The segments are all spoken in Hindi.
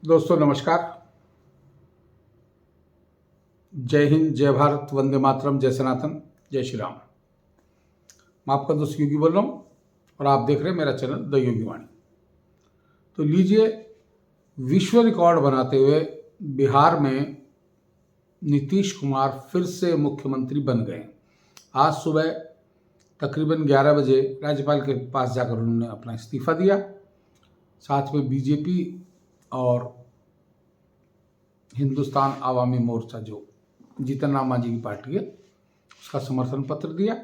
दोस्तों नमस्कार। जय हिंद, जय भारत, वंदे मातरम, जय सनातन, जय श्री राम। मैं आपका दोस्त योगी बोल रहा हूँ और आप देख रहे हैं मेरा चैनल द योगी वाणी। तो लीजिए, विश्व रिकॉर्ड बनाते हुए बिहार में नीतीश कुमार फिर से मुख्यमंत्री बन गए। आज सुबह तकरीबन 11 बजे राज्यपाल के पास जाकर उन्होंने अपना इस्तीफा दिया। साथ में बीजेपी और हिंदुस्तान आवामी मोर्चा, जो जीतन राम मांझी की पार्टी है, उसका समर्थन पत्र दिया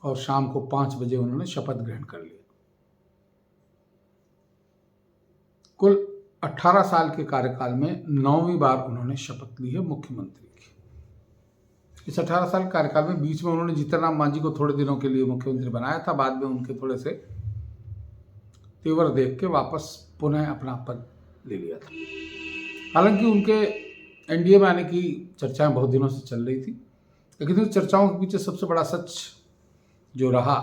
और शाम को 5 बजे उन्होंने शपथ ग्रहण कर लिया। कुल 18 साल के कार्यकाल में 9वीं बार उन्होंने शपथ ली है मुख्यमंत्री की। इस 18 साल कार्यकाल में बीच में उन्होंने जीतन राम मांझी को थोड़े दिनों के लिए मुख्यमंत्री बनाया था। बाद में उनके थोड़े से तेवर देख के वापस पुनः अपना पद ले लिया था। हालांकि उनके एनडीए में आने की चर्चाएं बहुत दिनों से चल रही थी, लेकिन उन चर्चाओं के पीछे सबसे बड़ा सच जो रहा,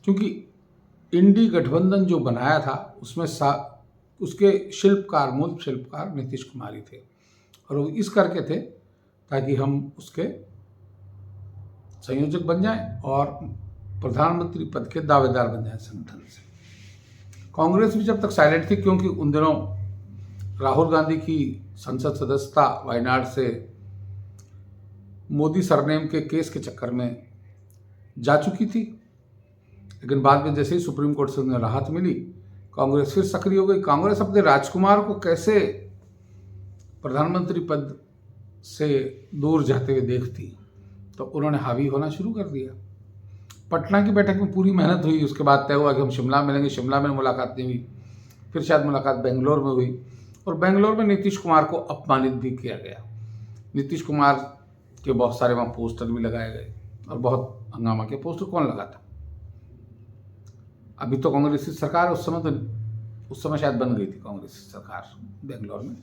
क्योंकि इंडी गठबंधन जो बनाया था उसमें उसके शिल्पकार, मूल शिल्पकार नीतीश कुमार ही थे और वो इस करके थे ताकि हम उसके संयोजक बन जाएं और प्रधानमंत्री पद के दावेदार बन जाएं संगठन से। कांग्रेस भी जब तक साइलेंट थी, क्योंकि उन दिनों राहुल गांधी की संसद सदस्यता वायनाड से मोदी सरनेम के केस के चक्कर में जा चुकी थी, लेकिन बाद में जैसे ही सुप्रीम कोर्ट से उन्हें राहत मिली, कांग्रेस फिर सक्रिय हो गई। कांग्रेस अपने राजकुमार को कैसे प्रधानमंत्री पद से दूर जाते हुए देखती, तो उन्होंने हावी होना शुरू कर दिया। पटना की बैठक में पूरी मेहनत हुई, उसके बाद तय हुआ कि हम शिमला मिलेंगे। शिमला में मुलाकात नहीं हुई, फिर शायद मुलाकात बेंगलोर में हुई और बेंगलोर में नीतीश कुमार को अपमानित भी किया गया। नीतीश कुमार के बहुत सारे वहाँ पोस्टर भी लगाए गए और बहुत हंगामा के। पोस्टर कौन लगाता? अभी तो कांग्रेस की सरकार, उस समय शायद बन गई थी कांग्रेस की सरकार बेंगलोर में।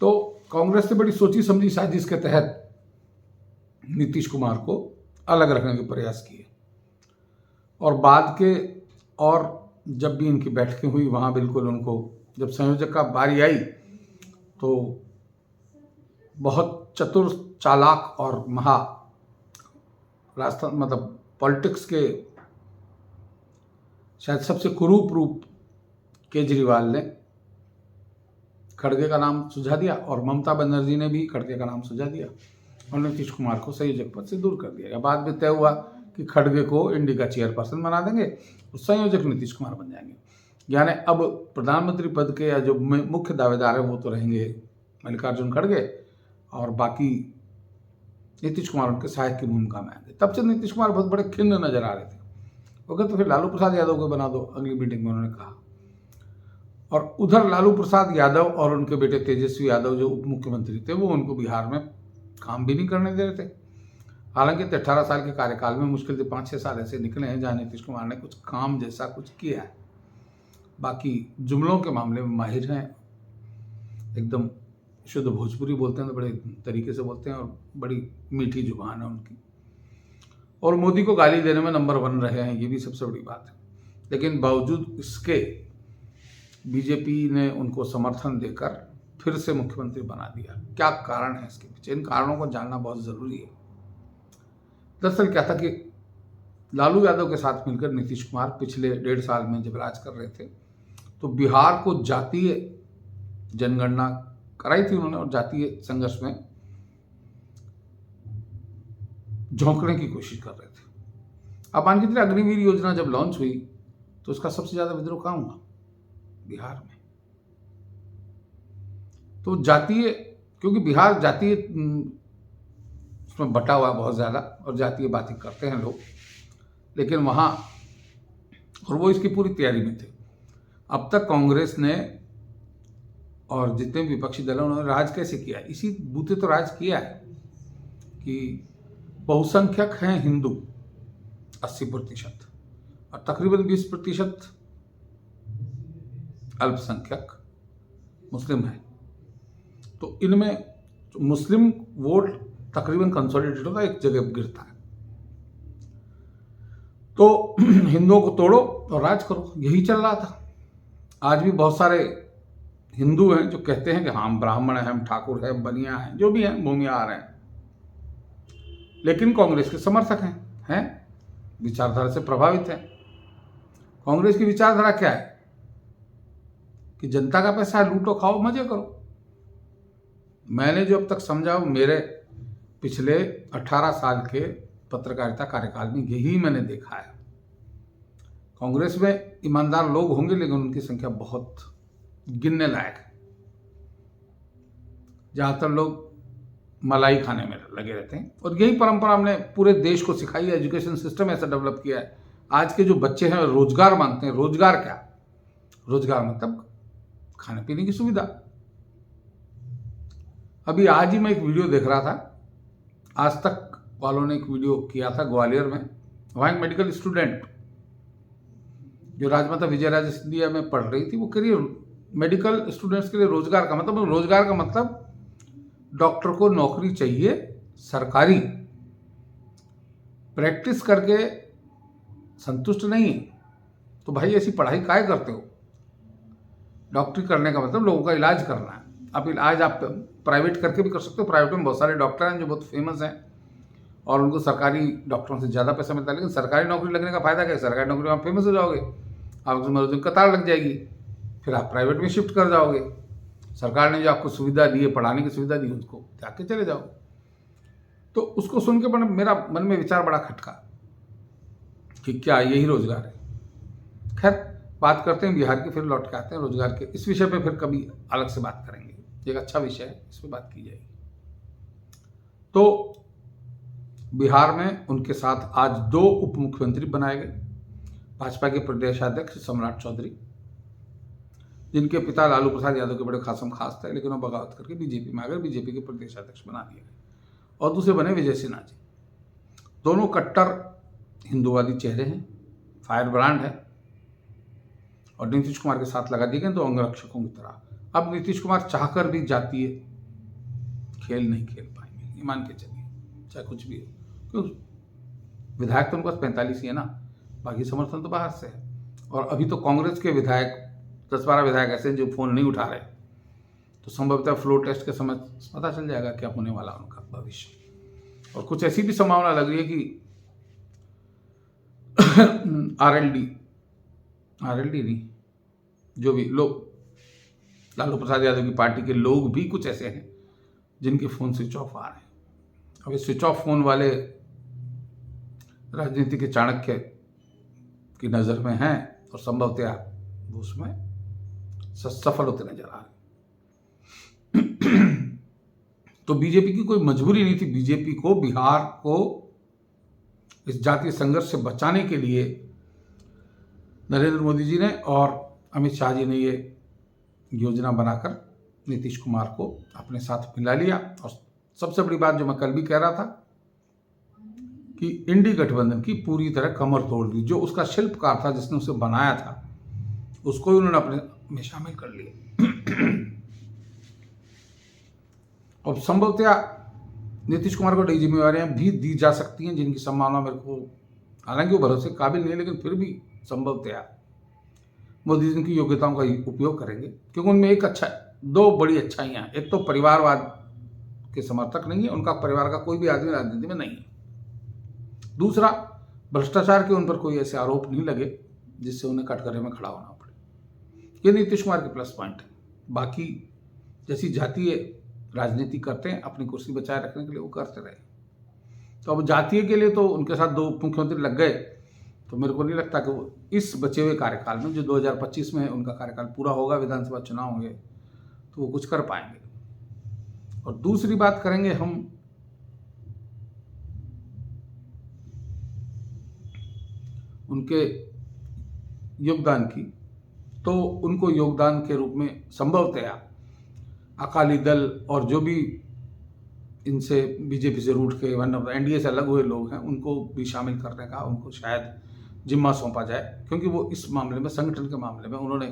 तो कांग्रेस ने बड़ी सोची समझी साजिश के तहत नीतीश कुमार को अलग रखने के प्रयास किए और बाद के और जब भी इनकी बैठकें हुई वहाँ बिल्कुल उनको, जब संयोजक का बारी आई तो बहुत चतुर, चालाक और राजस्थान मतलब पॉलिटिक्स के शायद सबसे कुरूप रूप केजरीवाल ने खड़गे का नाम सुझा दिया और ममता बनर्जी ने भी खड़गे का नाम सुझा दिया और नीतीश कुमार को संयोजक पद से दूर कर दिया। बाद में तय हुआ कि खड़गे को इंडी का चेयरपर्सन बना देंगे और संयोजक नीतीश कुमार बन जाएंगे। यानी अब प्रधानमंत्री पद के या जो मुख्य दावेदार हैं वो तो रहेंगे मल्लिकार्जुन खड़गे और बाकी नीतीश कुमार उनके सहायक की भूमिका में आएंगे। तब से नीतीश कुमार बहुत बड़े खिन्न नजर आ रहे थे। ओके, तो फिर लालू प्रसाद यादव को बना दो, अगली मीटिंग में उन्होंने कहा। और उधर लालू प्रसाद यादव और उनके बेटे तेजस्वी यादव जो उप मुख्यमंत्री थे, वो उनको बिहार में काम भी नहीं करने दे रहे थे। हालांकि 18 साल के कार्यकाल में मुश्किल से 5-6 साल ऐसे निकले हैं जहाँ नीतीश कुमार ने कुछ काम जैसा कुछ किया है। बाकी जुमलों के मामले में माहिर हैं, एकदम शुद्ध भोजपुरी बोलते हैं तो बड़े तरीके से बोलते हैं और बड़ी मीठी जुबान है उनकी, और मोदी को गाली देने में नंबर 1 रहे हैं, ये भी सबसे बड़ी बात है। लेकिन बावजूद इसके बीजेपी ने उनको समर्थन देकर फिर से मुख्यमंत्री बना दिया। क्या कारण है इसके पीछे? इन कारणों को जानना बहुत जरूरी है। दरअसल क्या था कि लालू यादव के साथ मिलकर नीतीश कुमार पिछले 1.5 साल में जब राज कर रहे थे तो बिहार को जातीय जनगणना कराई थी उन्होंने और जातीय संघर्ष में झोंकने की कोशिश कर रहे थे। अब मान के चलिए अग्निवीर योजना जब लॉन्च हुई तो उसका सबसे ज्यादा विद्रोह कहाँ हुआ? बिहार में। तो जातीय, क्योंकि बिहार जातीय उसमें बटा हुआ बहुत ज़्यादा और जातीय बातें करते हैं लोग, लेकिन वहाँ, और वो इसकी पूरी तैयारी में थे। अब तक कांग्रेस ने और जितने भी विपक्षी दल हैं उन्होंने राज कैसे किया? इसी बूते तो राज किया है कि बहुसंख्यक हैं हिंदू 80% और तकरीबन 20% अल्पसंख्यक मुस्लिम है। तो इनमें मुस्लिम वोट तकरीबन कंसोलिडेट होता है, एक जगह गिरता है। तो हिंदुओं को तोड़ो और राज करो, यही चल रहा था। आज भी बहुत सारे हिंदू हैं जो कहते हैं कि हाँ, हम ब्राह्मण हैं, हम ठाकुर हैं, बनिया हैं, जो भी हैं, भूमिहार हैं, लेकिन कांग्रेस के समर्थक हैं, विचारधारा से प्रभावित हैं। कांग्रेस की विचारधारा क्या है कि जनता का पैसा है, लूटो, खाओ, मजे करो। मैंने जो अब तक समझा, मेरे पिछले 18 साल के पत्रकारिता कार्यकाल में यही मैंने देखा है। कांग्रेस में ईमानदार लोग होंगे, लेकिन उनकी संख्या बहुत गिनने लायक है। ज़्यादातर लोग मलाई खाने में लगे रहते हैं, और यही परंपरा हमने पूरे देश को सिखाई है। एजुकेशन सिस्टम ऐसा डेवलप किया है। आज के जो बच्चे हैं रोजगार मांगते हैं। रोजगार क्या? रोजगार मतलब खाने पीने की सुविधा। अभी आज ही मैं एक वीडियो देख रहा था, आज तक वालों ने एक वीडियो किया था ग्वालियर में। वहाँ एक मेडिकल स्टूडेंट जो राजमाता विजयराजे सिंधिया में पढ़ रही थी, वो कह रही है मेडिकल स्टूडेंट्स के लिए रोजगार का मतलब डॉक्टर को नौकरी चाहिए सरकारी, प्रैक्टिस करके संतुष्ट नहीं। तो भाई ऐसी पढ़ाई काहे करते हो? डॉक्टरी करने का मतलब लोगों का इलाज करना है। आप इलाज आप प्राइवेट करके भी कर सकते हो। प्राइवेट में बहुत सारे डॉक्टर हैं जो बहुत फेमस हैं और उनको सरकारी डॉक्टरों से ज़्यादा पैसा मिलता है। लेकिन सरकारी नौकरी लगने का फायदा क्या है? सरकारी नौकरी में आप फेमस हो जाओगे, आपको मरीजों की कतार लग जाएगी, फिर आप प्राइवेट में शिफ्ट कर जाओगे। सरकार ने जो आपको सुविधा दी है, पढ़ाने की सुविधा दी, उसको त्याग के चले जाओ। तो उसको सुन के मेरा मन में विचार बड़ा खटका कि क्या यही रोजगार है? खैर, बात करते हैं बिहार की, फिर लौट के आते हैं रोजगार के। इस विषय पे फिर कभी अलग से बात करेंगे, एक अच्छा विषय है, इस पर बात की जाएगी। तो बिहार में उनके साथ आज 2 उप मुख्यमंत्री बनाए गए। भाजपा के प्रदेशाध्यक्ष सम्राट चौधरी, जिनके पिता लालू प्रसाद यादव के बड़े खासम खास थे, लेकिन वो बगावत करके बीजेपी में आ गए, बीजेपी के प्रदेशाध्यक्ष बना दिए गए। और दूसरे बने विजय सिन्हा जी। दोनों कट्टर हिंदूवादी चेहरे हैं, फायर ब्रांड है, और नीतीश कुमार के साथ लगा दिए गए तो अंगरक्षकों की तरह। अब नीतीश कुमार चाहकर भी जातीय खेल नहीं खेल पाएंगे, ये मान के चलिए, चाहे कुछ भी हो। क्योंकि विधायक तो उनके पास 45 ही है ना, बाकी समर्थन तो बाहर से है। और अभी तो कांग्रेस के विधायक 10-12 विधायक ऐसे जो फोन नहीं उठा रहे, तो संभवतः फ्लोर टेस्ट के समय पता चल जाएगा क्या होने वाला उनका भविष्य। और कुछ ऐसी भी संभावना लग रही है कि आरएलडी नहीं, जो भी लोग, लालू प्रसाद यादव की पार्टी के लोग भी कुछ ऐसे हैं जिनके फोन स्विच ऑफ आ रहे हैं। अब इस स्विच ऑफ फोन वाले राजनीति के चाणक्य की नज़र में हैं और संभवतया वो उसमें सफल होते नजर आ रहे। तो बीजेपी की कोई मजबूरी नहीं थी। बीजेपी को बिहार को इस जातीय संघर्ष से बचाने के लिए नरेंद्र मोदी जी ने और अमित शाह जी ने ये योजना बनाकर नीतीश कुमार को अपने साथ मिला लिया। और सबसे बड़ी बात जो मैं कल भी कह रहा था कि इंडी गठबंधन की पूरी तरह कमर तोड़ दी। जो उसका शिल्पकार था, जिसने उसे बनाया था, उसको ही उन्होंने अपने में शामिल कर लिया। और संभवतया नीतीश कुमार को नई जिम्मेवारियां भी दी जा सकती हैं, जिनकी संभावना मेरे को, हालांकि वो भरोसे काबिल नहीं है, लेकिन फिर भी संभवतया मोदी जी की योग्यताओं का उपयोग करेंगे। क्योंकि उनमें एक 2 बड़ी अच्छाइयाँ हैं। एक तो परिवारवाद के समर्थक नहीं है, उनका परिवार का कोई भी आदमी राजनीति में नहीं है। दूसरा, भ्रष्टाचार के उन पर कोई ऐसे आरोप नहीं लगे जिससे उन्हें कटघरे में खड़ा होना पड़े। ये नीतीश कुमार के प्लस पॉइंट है। बाकी जैसी जातीय राजनीति करते हैं अपनी कुर्सी बचाए रखने के लिए, वो करते रहे। तो अब जातीय के लिए तो उनके साथ 2 मुख्यमंत्री लग गए, तो मेरे को नहीं लगता कि वो इस बचे हुए कार्यकाल में, जो 2025 में उनका कार्यकाल पूरा होगा, विधानसभा चुनाव होंगे, तो वो कुछ कर पाएंगे। और दूसरी बात करेंगे हम उनके योगदान की, तो उनको योगदान के रूप में संभवतया अकाली दल और जो भी इनसे बीजेपी से रूठ के एनडीए से अलग हुए लोग हैं, उनको भी शामिल करने का उनको शायद जिम्मा सौंपा जाए। क्योंकि वो इस मामले में, संगठन के मामले में, उन्होंने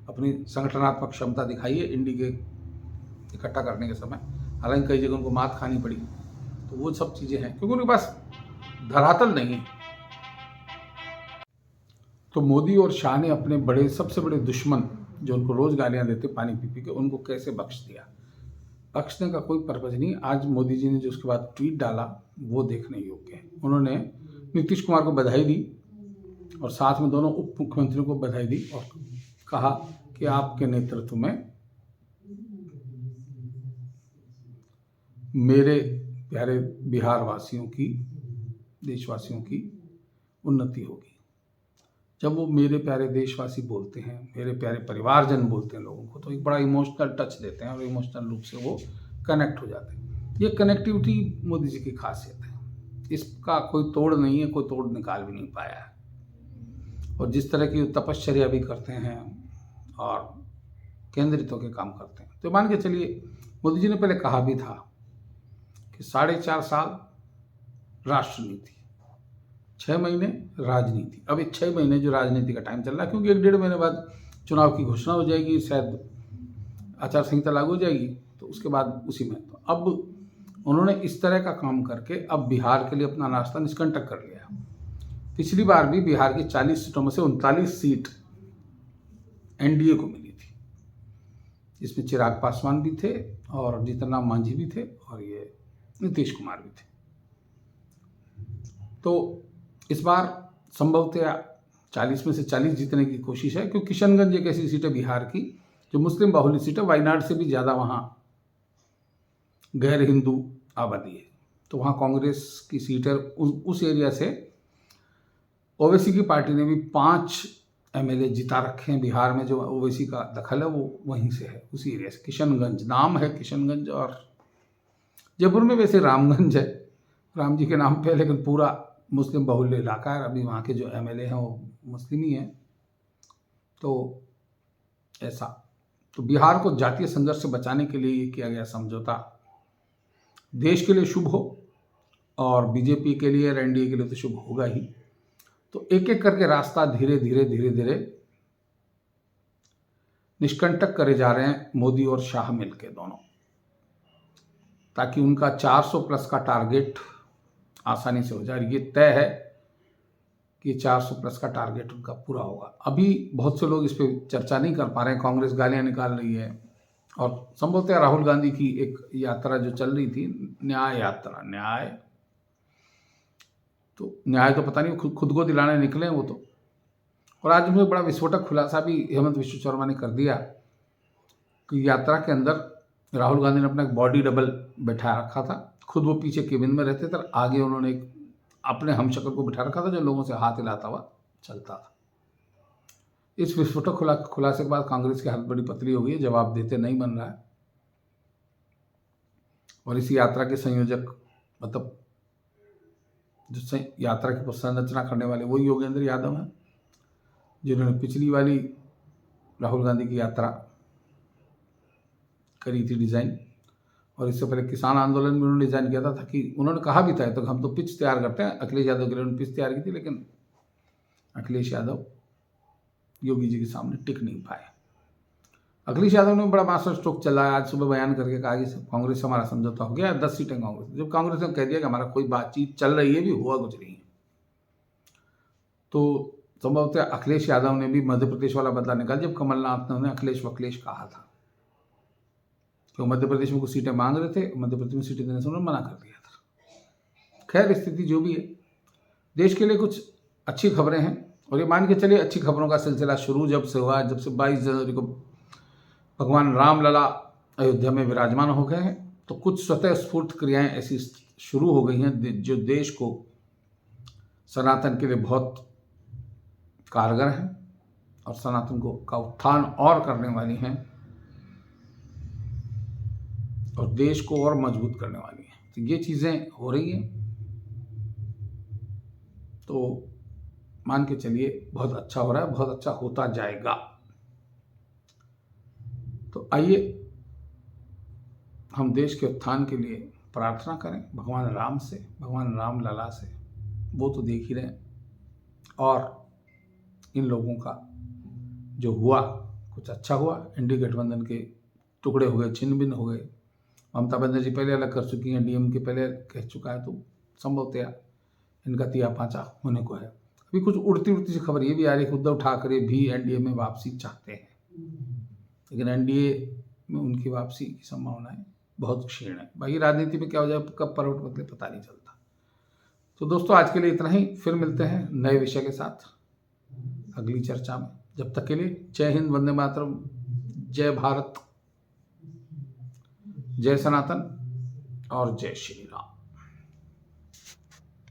अपनी संगठनात्मक क्षमता दिखाई है इंडी के इकट्ठा करने के समय। हालांकि कई जगह उनको मात खानी पड़ी, तो वो सब चीज़ें हैं, क्योंकि उनके पास धरातल नहीं है। तो मोदी और शाह ने अपने सबसे बड़े दुश्मन जो उनको रोज़ गालियाँ देते पानी पी के, उनको कैसे बख्श दिया। बख्शने का कोई पर्पज़ नहीं। आज मोदी जी ने जो उसके बाद ट्वीट डाला वो देखने योग्य है। उन्होंने नीतीश कुमार को बधाई दी और साथ में दोनों उप मुख्यमंत्रियों को बधाई दी और कहा कि आपके नेतृत्व में मेरे प्यारे बिहार वासियों की, देशवासियों की उन्नति होगी। जब वो मेरे प्यारे देशवासी बोलते हैं, मेरे प्यारे परिवारजन बोलते हैं लोगों को, तो एक बड़ा इमोशनल टच देते हैं और इमोशनल रूप से वो कनेक्ट हो जाते हैं। ये कनेक्टिविटी मोदी जी की खासियत है, इसका कोई तोड़ नहीं है, कोई तोड़ निकाल भी नहीं पाया है। और जिस तरह की तपश्चर्या भी करते हैं और केंद्रित होकर काम करते हैं, तो मान के चलिए मोदी जी ने पहले कहा भी था कि 4.5 साल राष्ट्रनीति, 6 महीने राजनीति। अब ये 6 महीने जो राजनीति का टाइम चल रहा है, क्योंकि 1-1.5 महीने बाद चुनाव की घोषणा हो जाएगी, शायद आचार संहिता लागू हो जाएगी, तो उसके बाद उसी में तो अब उन्होंने इस तरह का काम करके अब बिहार के लिए अपना रास्ता निष्कंटक कर लिया। पिछली बार भी बिहार की 40 सीटों में से 39 सीट एनडीए को मिली थी, जिसमें चिराग पासवान भी थे और जीतन राम मांझी भी थे और ये नीतीश कुमार भी थे। तो इस बार संभवतः 40 में से 40 जीतने की कोशिश है, क्योंकि किशनगंज एक ऐसी सीट है बिहार की जो मुस्लिम बाहुल्य सीट है। वायनाड से भी ज़्यादा वहाँ गैर हिंदू आबादी है, तो वहाँ कांग्रेस की सीट है। उस एरिया से ओवैसी की पार्टी ने भी 5 एमएलए जिता रखे हैं बिहार में। जो ओवैसी का दखल है वो वहीं से है, उसी एरिया से। किशनगंज नाम है किशनगंज, और जयपुर में वैसे रामगंज है, राम जी के नाम पे, लेकिन पूरा मुस्लिम बहुल्य इलाका है। अभी वहाँ के जो एमएलए हैं वो मुस्लिम ही हैं। तो ऐसा, तो बिहार को जातीय संघर्ष से बचाने के लिए ये किया गया समझौता देश के लिए शुभ हो, और बीजेपी के लिए, एनडीए के लिए तो शुभ होगा ही। तो एक एक करके रास्ता धीरे धीरे निष्कंटक करे जा रहे हैं मोदी और शाह मिलके दोनों, ताकि उनका 400 प्लस का टारगेट आसानी से हो जाए। ये तय है कि 400 प्लस का टारगेट उनका पूरा होगा। अभी बहुत से लोग इस पर चर्चा नहीं कर पा रहे हैं, कांग्रेस गालियां निकाल रही है, और संभवतः राहुल गांधी की एक यात्रा जो चल रही थी, न्याय यात्रा, न्याय तो पता नहीं, खुद को दिलाने निकले हैं वो तो। और आज मुझे बड़ा विस्फोटक खुलासा भी हेमंत विश्व शर्मा ने कर दिया कि यात्रा के अंदर राहुल गांधी ने अपना एक बॉडी डबल बैठा रखा था। खुद वो पीछे केबिन में रहते थे, आगे उन्होंने एक अपने हमशक्ल को बिठा रखा था जो लोगों से हाथ हिलाता हुआ चलता था। इस विस्फोटक खुलासे के बाद कांग्रेस की हालत बड़ी पतली हो गई है, जवाब देते नहीं बन रहा है। और इस यात्रा के संयोजक, मतलब जो यात्रा की संरचना करने वाले, वही योगेंद्र यादव हैं, जिन्होंने पिछली वाली राहुल गांधी की यात्रा करी थी डिज़ाइन, और इससे पहले किसान आंदोलन में उन्होंने डिज़ाइन किया था कि उन्होंने कहा भी था, तो हम तो पिच तैयार करते हैं, अखिलेश यादव के लिए उन्होंने पिच तैयार की थी, लेकिन अखिलेश यादव योगी जी के सामने टिक नहीं पाए। अखिलेश यादव ने बड़ा मास्टर स्ट्रोक चला है, आज सुबह बयान करके कहा कि कांग्रेस से हमारा समझौता हो गया, 10 सीटें कांग्रेस। जब कांग्रेस ने कह दिया कि हमारा कोई बातचीत चल रही है, भी हुआ कुछ नहीं है, तो संभवतः अखिलेश यादव ने भी मध्य प्रदेश वाला बदला निकाला, जब कमलनाथ ने उन्हें अखिलेश वखिलेश कहा था। तो मध्य प्रदेश में कुछ सीटें मांग रहे थे, मध्य प्रदेश में सीटें देने से उन्होंने मना कर दिया था। खैर, स्थिति जो भी है, देश के लिए कुछ अच्छी खबरें हैं। और ये मान के चलिए अच्छी खबरों का सिलसिला शुरू जब से हुआ, जब से 22 जनवरी को भगवान रामलला अयोध्या में विराजमान हो गए हैं, तो कुछ स्वतः स्फूर्त क्रियाएं ऐसी शुरू हो गई हैं जो देश को, सनातन के लिए बहुत कारगर हैं और सनातन को का उत्थान और करने वाली हैं और देश को और मजबूत करने वाली हैं। तो ये चीज़ें हो रही हैं, तो मान के चलिए बहुत अच्छा हो रहा है, बहुत अच्छा होता जाएगा। तो आइए हम देश के उत्थान के लिए प्रार्थना करें भगवान राम से, भगवान राम लला से। वो तो देख ही रहे हैं, और इन लोगों का जो हुआ कुछ अच्छा हुआ। एनडीए गठबंधन के टुकड़े हो गए, छिन्न भिन्न हो गए। ममता बनर्जी पहले अलग कर चुकी हैं, डीएमके पहले कह चुका है, तो संभवतया इनका तिया पांचा होने को है। अभी कुछ उड़ती सी खबर ये भी आ रही है कि उद्धव ठाकरे भी एनडीए में वापसी चाहते हैं। लेकिन एनडीए में उनकी वापसी की संभावनाएं बहुत क्षीण है। बाकी राजनीति में क्या हो जाए, कब परवट बदले पता नहीं चलता। तो दोस्तों आज के लिए इतना ही, फिर मिलते हैं नए विषय के साथ अगली चर्चा में। जब तक के लिए जय हिंद, वंदे मातरम, जय भारत, जय सनातन और जय श्री राम।